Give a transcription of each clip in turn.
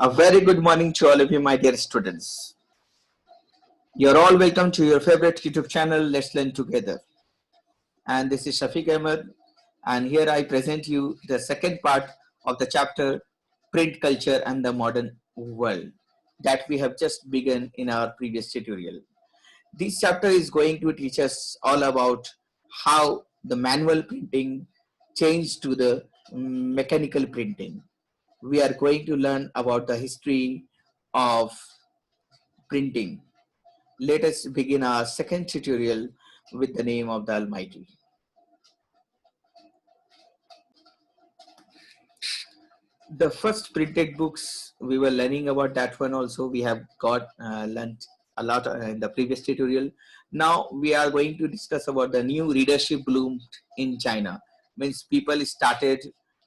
A very good morning to all of you, my dear students. You're all welcome to your favorite YouTube channel, Let's Learn Together. And this is Shafiq Ahmed, and here I present you the second part of the chapter, Print Culture and the Modern World, that we have just begun in our previous tutorial. This chapter is going to teach us all about how the manual printing changed to the mechanical printing. We are going to learn about the history of printing. Let us begin our second tutorial with the name of the Almighty. The first printed books, we were learning about that one also. We have got learned a lot in the previous tutorial. Now we are going to discuss about the new readership bloomed in China. Means people started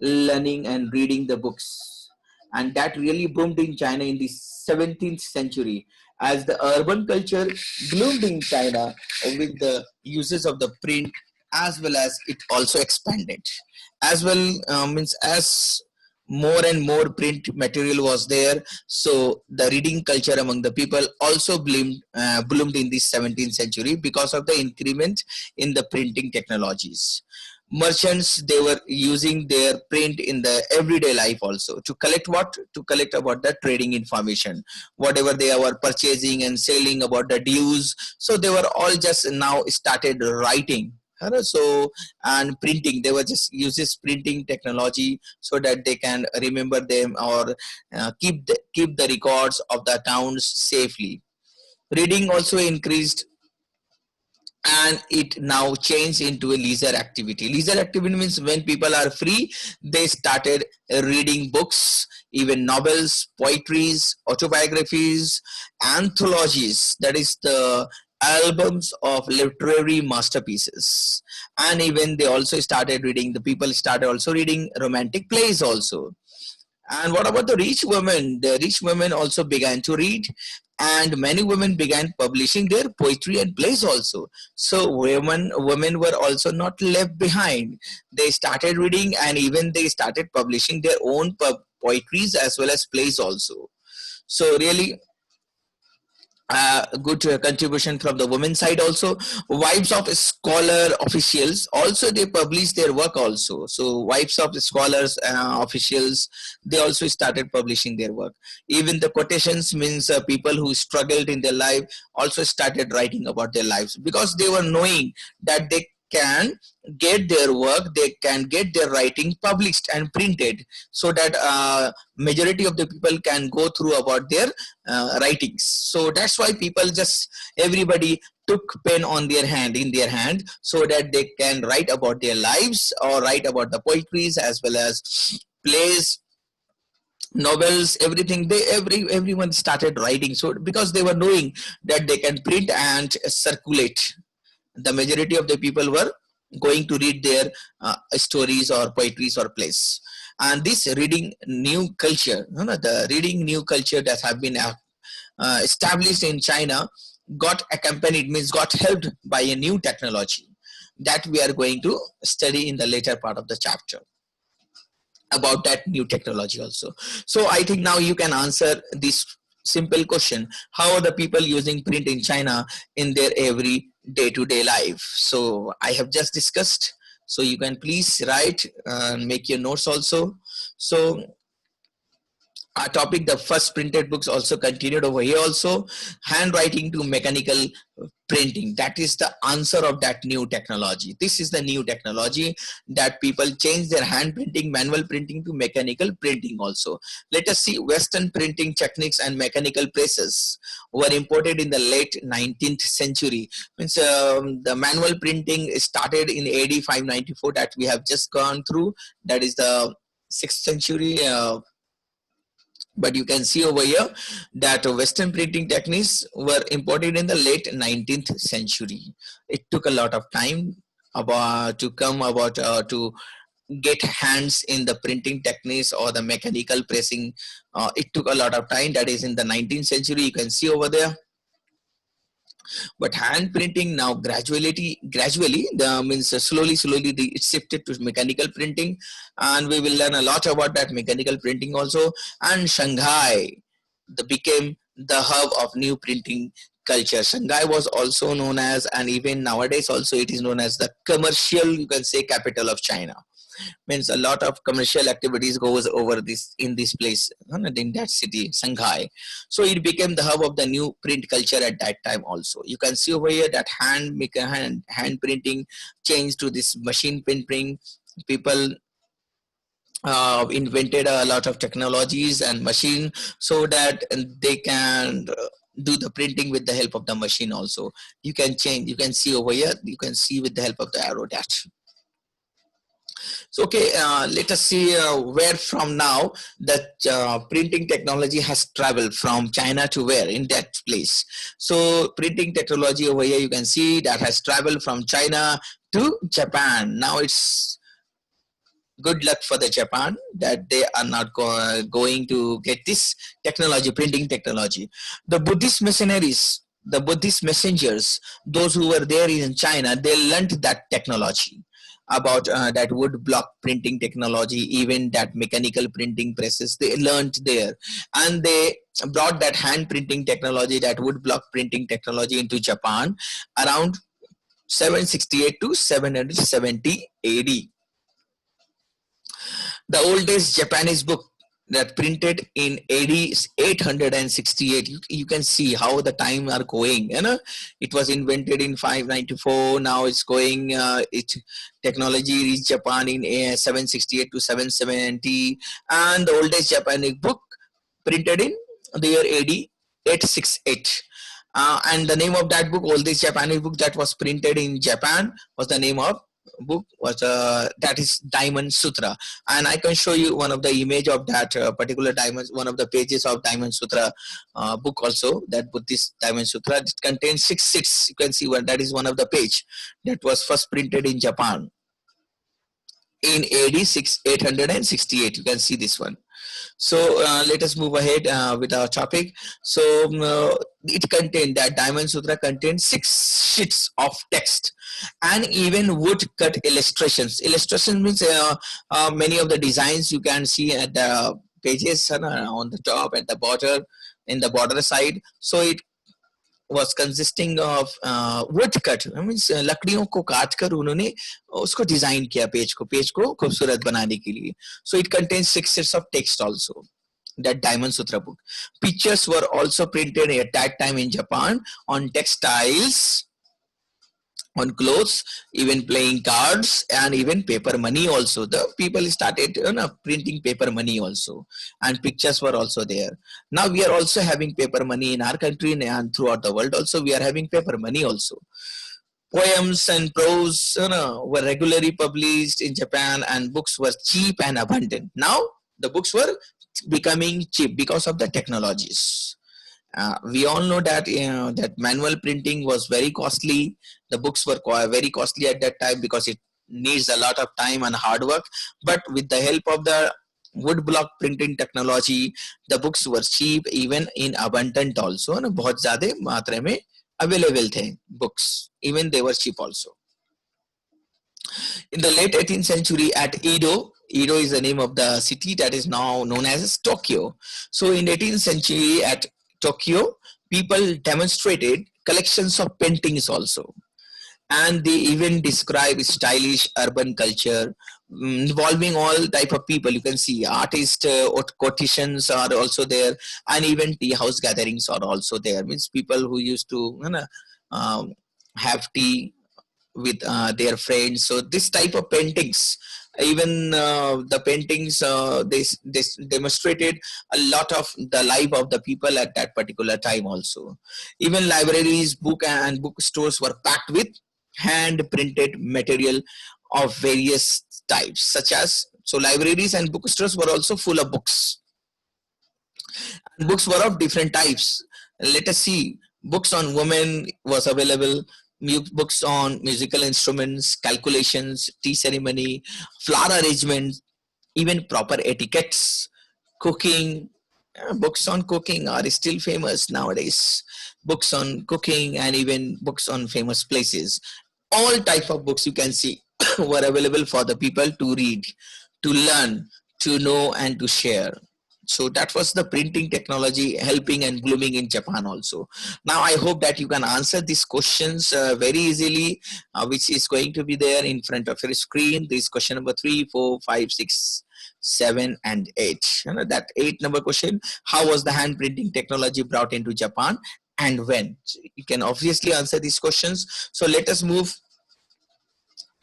learning and reading the books. And that really boomed in China in the 17th century as the urban culture bloomed in China with the uses of the print, as well as it also expanded. As well, means as more and more print material was there, so the reading culture among the people also bloomed in the 17th century because of the increment in the printing technologies. Merchants, they were using their print in the everyday life also to collect what? To collect about the trading information, whatever they were purchasing and selling, about the dues. So they were all just now started writing. So, and printing, they were just uses printing technology so that they can remember them or keep the records of the accounts safely. Reading also increased, and it now changed into a leisure activity. Leisure activity means when people are free, they started reading books, even novels, poetries, autobiographies, anthologies, that is the albums of literary masterpieces. And even they also started reading, the people started also reading romantic plays also. And what about the rich women? The rich women also began to read, and many women began publishing their poetry and plays also. So women were also not left behind. They started reading, and even they started publishing their own poetries as well as plays also. So really good contribution from the women's side also. Wives of scholar officials also, they publish their work also. So wives of scholars officials, they also started publishing their work. Even the quotations means people who struggled in their life also started writing about their lives, because they were knowing that they can get their work, they can get their writing published and printed, so that majority of the people can go through about their writings. So that's why people just, everybody took pen on their hand, in their hand, so that they can write about their lives or write about the poetries as well as plays, novels, everything. Everyone started writing, so because they were knowing that they can print and circulate, the majority of the people were going to read their stories or poetries or plays. And this reading new culture, the reading new culture that have been established in China, got accompanied, means got helped by a new technology that we are going to study in the later part of the chapter about that new technology also. So I think now you can answer this simple question: how are the people using print in China in their every day-to-day life? So I have just discussed, so you can please write and make your notes also. So our topic, the first printed books, also continued over here also. Handwriting to mechanical printing, that is the answer of that new technology. This is the new technology that people change their hand printing, manual printing, to mechanical printing also. Let us see. Western printing techniques and mechanical presses were imported in the late 19th century. Means the manual printing started in AD 594, that we have just gone through, that is the 6th century. But you can see over here that Western printing techniques were imported in the late 19th century. It took a lot of time to get hands in the printing techniques or the mechanical pressing. It took a lot of time. That is in the 19th century. You can see over there. But hand printing now gradually the means slowly it shifted to mechanical printing, and we will learn a lot about that mechanical printing also. And Shanghai became the hub of new printing culture. Shanghai was also known as, and even nowadays also it is known as, the commercial, you can say, capital of China. Means a lot of commercial activities goes over this in this place, in that city, Shanghai. So it became the hub of the new print culture at that time also. You can see over here that hand printing changed to this machine printing. People invented a lot of technologies and machine, so that they can do the printing with the help of the machine also. You can change, you can see over here, you can see with the help of the arrow dash. So, okay, let us see where from now that printing technology has traveled from China to where in that place. So, printing technology over here, you can see that has traveled from China to Japan. Now it's good luck for the Japan that they are not going to get this technology, printing technology. The Buddhist missionaries, the Buddhist messengers, those who were there in China, they learned that technology about that wood block printing technology, even that mechanical printing presses, they learned there, and they brought that hand printing technology, that wood block printing technology into Japan around 768 to 770 AD. The oldest Japanese book that printed in AD 868. You can see how the time are going. You know, it was invented in 594. Now it's going. Technology reached Japan in 768 to 770, and the oldest Japanese book printed in the year AD 868. And the name of that book, oldest Japanese book that was printed in Japan, was the name of book was that is Diamond Sutra. And I can show you one of the image of that particular diamond, one of the pages of Diamond Sutra book also, that Buddhist Diamond Sutra. It contains 6 you can see one, that is one of the page that was first printed in Japan in AD 868. You can see this one. So let us move ahead with our topic. So it contained, that Diamond Sutra contains 6 sheets of text and even wood cut illustrations. Illustration means many of the designs you can see at the pages on the top, at the border, in the border side. So it was consisting of wood cut, means लकड़ियों को काट कर उन्होंने उसको design किया, page को खूबसूरत बनाने के लिए. So it contains 6 sets of text also, that Diamond Sutra book. Pictures were also printed at that time in Japan on textiles, on clothes, even playing cards, and even paper money also. The people started printing paper money also, and pictures were also there. Now we are also having paper money in our country, and throughout the world also we are having paper money also. Poems and prose were regularly published in Japan, and books were cheap and abundant. Now the books were becoming cheap because of the technologies. We all know that that manual printing was very costly. The books were very costly at that time because it needs a lot of time and hard work. But with the help of the wood block printing technology, the books were cheap, even in abundant also. ना बहुत ज़्यादा मात्रा में available थे books. Even they were cheap also. In the late 18th century at Edo, Edo is the name of the city that is now known as Tokyo. So in 18th century at Tokyo, people demonstrated collections of paintings also, and they even describe stylish urban culture involving all type of people. You can see artists, quotations are also there, and even tea house gatherings are also there. Means people who used to have tea with their friends. So this type of paintings, even the paintings, they demonstrated a lot of the life of the people at that particular time also. Even libraries, book and bookstores were packed with hand printed material of various types, such as, so libraries and bookstores were also full of books. And books were of different types. Let us see, books on women was available, books on musical instruments, calculations, tea ceremony, flower arrangement, even proper etiquettes, cooking, Books on cooking are still famous nowadays. Books on cooking and even books on famous places. All type of books you can see were available for the people to read, to learn, to know, and to share. So that was the printing technology helping and blooming in Japan also. Now I hope that you can answer these questions very easily, which is going to be there in front of your screen. This question number 3, 4, 5, 6, 7, and 8. You know, that 8 number question: how was the hand printing technology brought into Japan and when? So you can obviously answer these questions. So let us move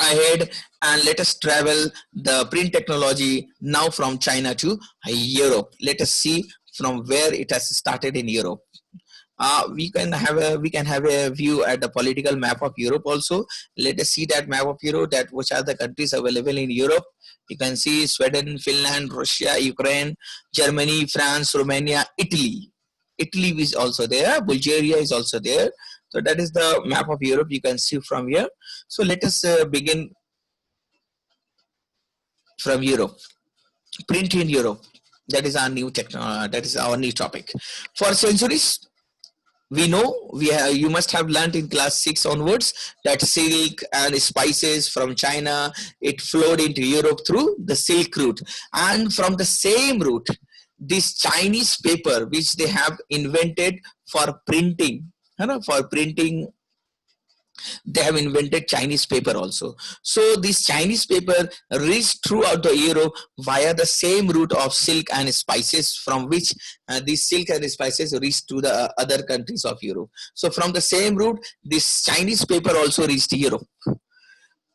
ahead and let us travel the print technology now from China to Europe. Let us see from where it has started in Europe. We can have a view at the political map of Europe also. Let us see that map of Europe, that which are the countries available in Europe. You can see Sweden, Finland, Russia, Ukraine, Germany, France, Romania, Italy. Italy is also there. Bulgaria is also there. So that is the map of Europe you can see from here. So let us begin from Europe. Print in Europe. That is our new that is our new topic. For centuries, we know you must have learned in class 6 onwards that silk and spices from China, it flowed into Europe through the Silk Route, and from the same route this Chinese paper which they have invented for printing, you know, for printing, they have invented Chinese paper also. So this Chinese paper reached throughout the Europe via the same route of silk and spices, from which these silk and spices reached to the other countries of Europe. So from the same route, this Chinese paper also reached Europe.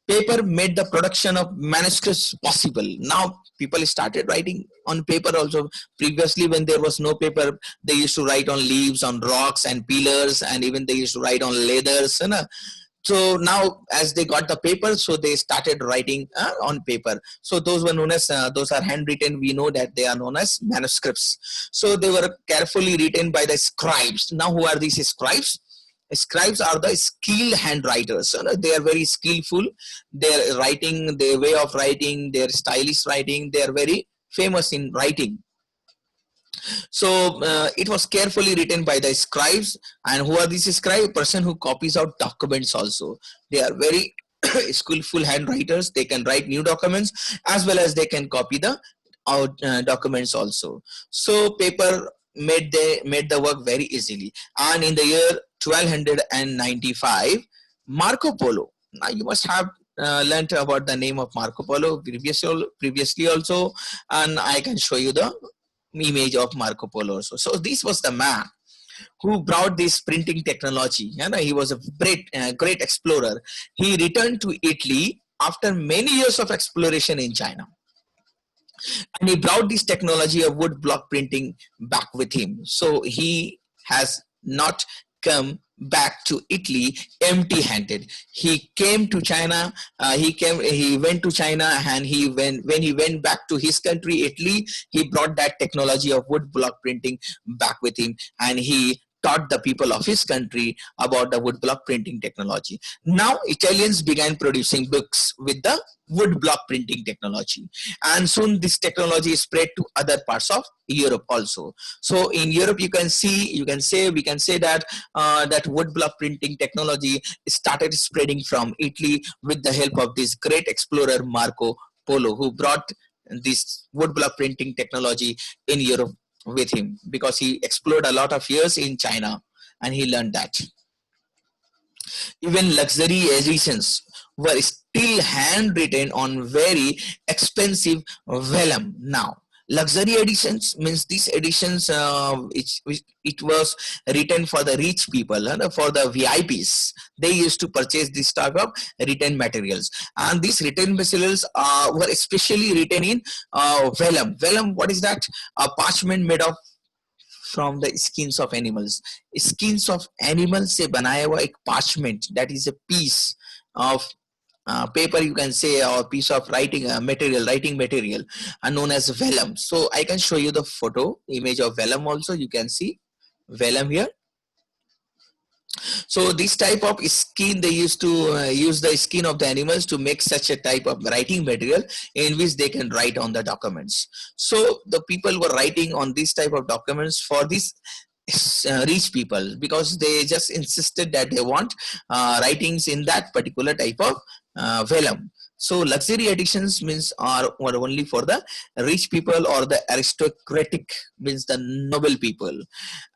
Paper made the production of manuscripts possible. Now people started writing on paper also. Previously, when there was no paper, they used to write on leaves, on rocks and pillars, and even they used to write on leathers, you know. So now as they got the paper, so they started writing on paper. So those were known as those are handwritten. We know that they are known as manuscripts. So they were carefully written by the scribes. Now who are these scribes? Scribes are the skilled handwriters. They are very skillful. Their writing, their way of writing, their stylish writing, they are very famous in writing. So it was carefully written by the scribes. And who are these scribes? Person who copies out documents also. They are very skillful handwriters. They can write new documents as well as they can copy the out documents also. So paper made the work very easily. And in the year 1295, Marco Polo. Now you must have learnt about the name of Marco Polo previously also, and I can show you the image of Marco Polo also. So this was the man who brought this printing technology. You know, he was a great explorer. He returned to Italy after many years of exploration in China, and he brought this technology of wood block printing back with him. So he has not come back to Italy empty-handed. He came to China. He went to China, and when he went back to his country, Italy, he brought that technology of wood block printing back with him, and he taught the people of his country about the wood block printing technology. Now Italians began producing books with the wood block printing technology, and soon this technology spread to other parts of Europe also. So in Europe, we can say that that wood block printing technology started spreading from Italy with the help of this great explorer Marco Polo, who brought this wood block printing technology in Europe with him, because he explored a lot of years in China and he learned that. Even luxury editions were still handwritten on very expensive vellum. Now luxury editions means these editions, it was written for the rich people, for the VIPs. They used to purchase this type of written materials, and these written materials were especially written in vellum. Vellum, what is that? A parchment made of from the skins of animals. Skins of animals से बनाया हुआ एक parchment, that is a piece of paper, you can say, or piece of writing material, known as vellum. So I can show you the photo image of vellum also. You can see vellum here. So this type of skin, they used to use the skin of the animals to make such a type of writing material in which they can write on the documents. So the people were writing on this type of documents for these rich people, because they just insisted that they want writings in that particular type of vellum. So luxury editions means are were only for the rich people or the aristocratic, means the noble people,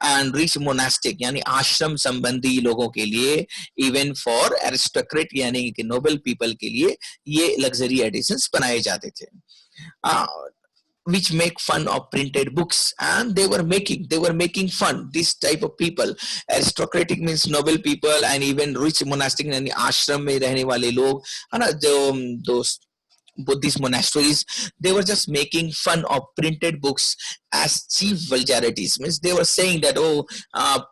and rich monastic यानी आश्रम संबंधी लोगों के लिए, even for aristocrat यानी कि noble people के लिए ये luxury editions बनाए जाते थे. Uh, which make fun of printed books, and they were making fun this type of people. Aristocratic means noble people, and even rich monastic यानी आश्रम में रहने वाले लोग है ना, जो those Buddhist monasteries, they were just making fun of printed books as cheap vulgarities. Means they were saying that, oh,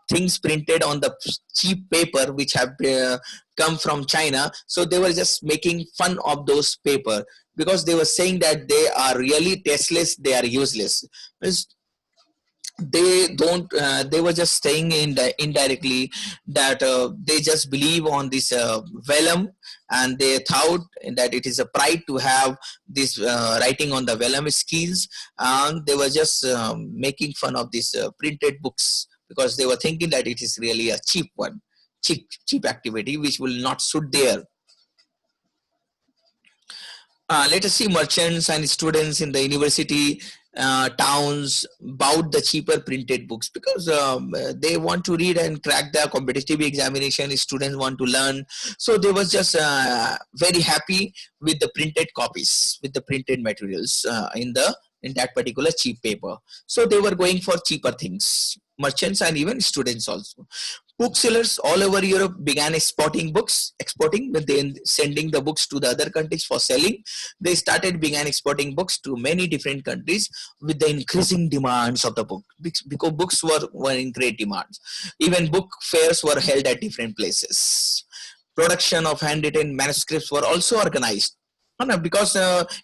things printed on the cheap paper which have come from China. So they were just making fun of those paper, because they were saying that they are really tasteless, they are useless. Means they don't they were just saying indirectly that they just believe on this vellum, and they thought that it is a pride to have this writing on the vellum skills, and they were just making fun of these printed books, because they were thinking that it is really a cheap one, cheap activity which will not suit their. Let us see merchants and students in the university towns bought the cheaper printed books, because they want to read and crack the competitive examination. Students want to learn, so they was just very happy with the printed copies, with the printed materials in that particular cheap paper. So they were going for cheaper things, merchants and even students also. Booksellers all over Europe began exporting, but then sending the books to the other countries for selling. They began exporting books to many different countries with the increasing demands of the book, because books were in great demands. Even book fairs were held at different places. Production of handwritten manuscripts were also organized, because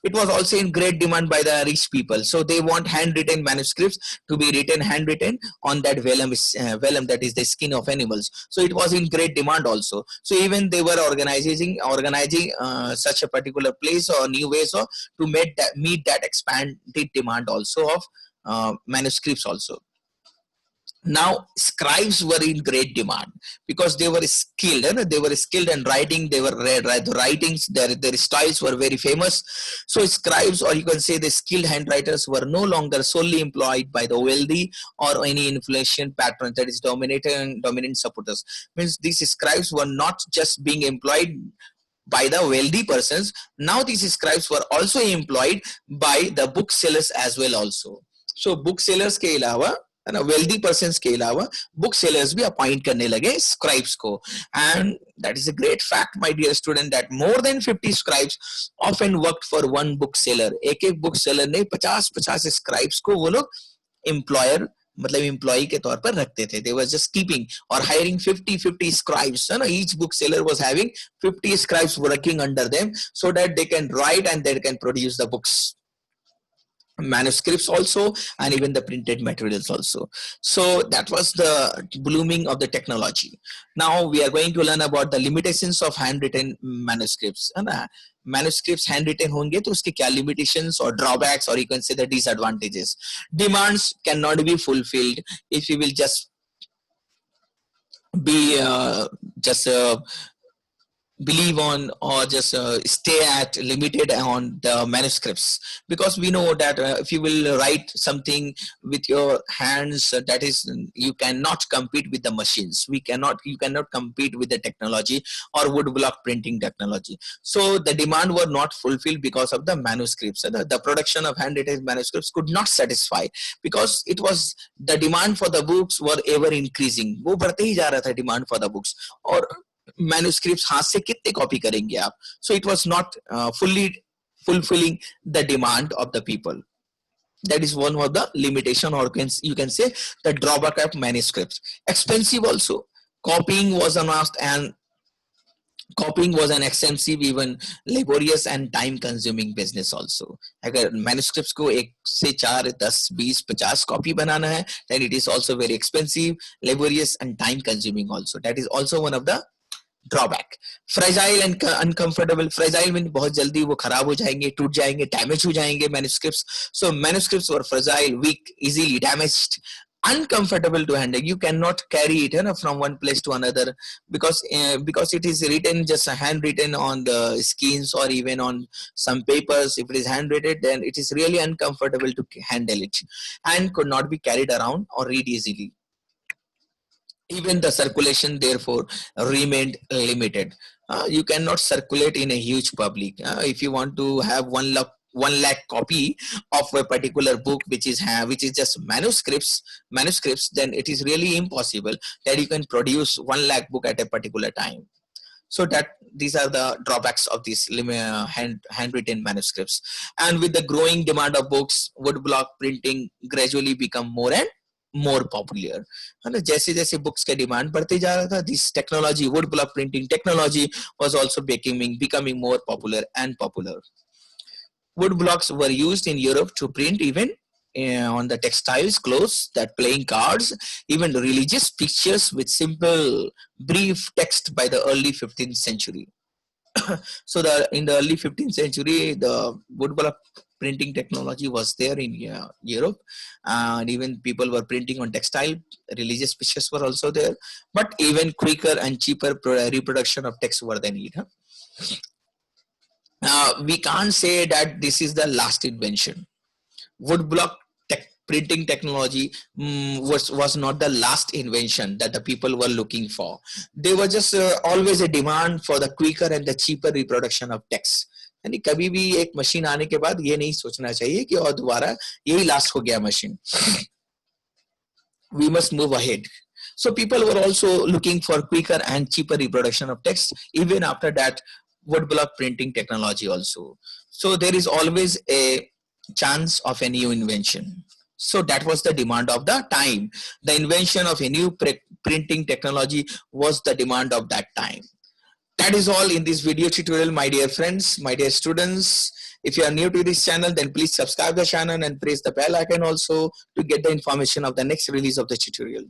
it was also in great demand by the rich people. So they want handwritten manuscripts to be handwritten on that vellum, that is the skin of animals. So it was in great demand also. So even they were organizing such a particular place or new ways or to meet that expanded demand also of manuscripts also. Now scribes were in great demand, because they were skilled, they were skilled in writing. They were the writings, their styles were very famous. So scribes, or you can say the skilled handwriters, were no longer solely employed by the wealthy or any influential patron, that is dominant supporters. Means these scribes were not just being employed by the wealthy persons. Now these scribes were also employed by the booksellers as well also. So booksellers के अलावा, है ना, wealthy persons के अलावा book sellers भी appoint करने लगे scribes को. And that is a great fact my dear student, that more than 50 scribes often worked for one book seller. एक बुक सेलर ने 50 स्क्राइब्स को वो लोग एम्प्लॉयर, मतलब एम्प्लॉय के तौर पर रखते थे. दे वाज जस्ट कीपिंग और हायरिंग 50 स्क्राइब्स, है ना. Each book seller was having 50 scribes working under them, so that they can write and they can produce the books, manuscripts also, and even the printed materials also. So that was the blooming of the technology. Now we are going to learn about the limitations of handwritten manuscripts. Manuscripts handwritten होंगे तो उसके क्या limitations or drawbacks, or you can say the disadvantages. Demands cannot be fulfilled if you will just be believe on or just stay at limited on the manuscripts, because we know that if you will write something with your hands, that is, you cannot compete with the machines. You cannot compete with the technology or woodblock printing technology. So the demand were not fulfilled because of the manuscripts. The production of handwritten manuscripts could not satisfy, because it was the demand for the books were ever increasing. वो बढ़ते ही जा रहा था demand for the books. और manuscripts हाथ से कितने copy करेंगे आप. So it was not fully fulfilling the demand of the people. That is one of the limitation, or you can say the drawback of manuscripts. Expensive also. Copying was announced, and copying was an extensive, even laborious and time consuming business also. अगर manuscripts को एक से चार 10 20 50 copy बनाना है, then it is also very expensive, laborious and time consuming also. That is also one of the drawback. Fragile and uncomfortable. Fragile mean बहुत जल्दी वो खराब हो जाएंगे, टूट जाएंगे, डैमेज हो जाएंगे manuscripts. So manuscripts were fragile, weak, easily damaged, uncomfortable to handle. You cannot carry it, you know, from one place to another, because it is written, just handwritten on the skins or even on some papers. If it is handwritten, then it is really uncomfortable to handle it and could not be carried around or read easily. Even the circulation therefore remained limited. You cannot circulate in a huge public. If you want to have 1 lakh copy of a particular book which is just manuscripts, then it is really impossible that you can produce 1 lakh book at a particular time. So that these are the drawbacks of these handwritten manuscripts. And with the growing demand of books, woodblock printing gradually become more and more popular. है ना, जैसे जैसे books का demand बढ़ते जा रहा था, this technology, would block printing technology was also becoming more popular and popular. Wood blocks were used in Europe to print even on the textiles, clothes, that playing cards, even religious pictures with simple brief text by the early 15th century. So in the early 15th century, the wood block printing technology was there in Europe, and even people were printing on textile. Religious pictures were also there, but even quicker and cheaper reproduction of text were then needed. We can't say that this is the last invention. Woodblock printing technology was not the last invention that the people were looking for. They were just always a demand for the quicker and the cheaper reproduction of text. यानी कभी भी एक machine आने के बाद ये नहीं सोचना चाहिए कि और दोबारा यही लास्ट हो गया machine. We must move ahead. So people were also looking for quicker and cheaper reproduction of text even after that woodblock printing technology also. So there is always a chance of a new invention. So that was the demand of the time. The invention of a new printing technology was the demand of that time. That is all in this video tutorial, my dear friends, my dear students. If you are new to this channel, then please subscribe the channel and press the bell icon also to get the information of the next release of the tutorial.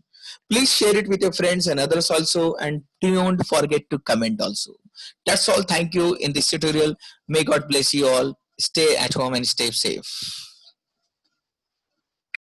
Please share it with your friends and others also, and don't forget to comment also. That's all. Thank you in this tutorial. May God bless you all. Stay at home and stay safe.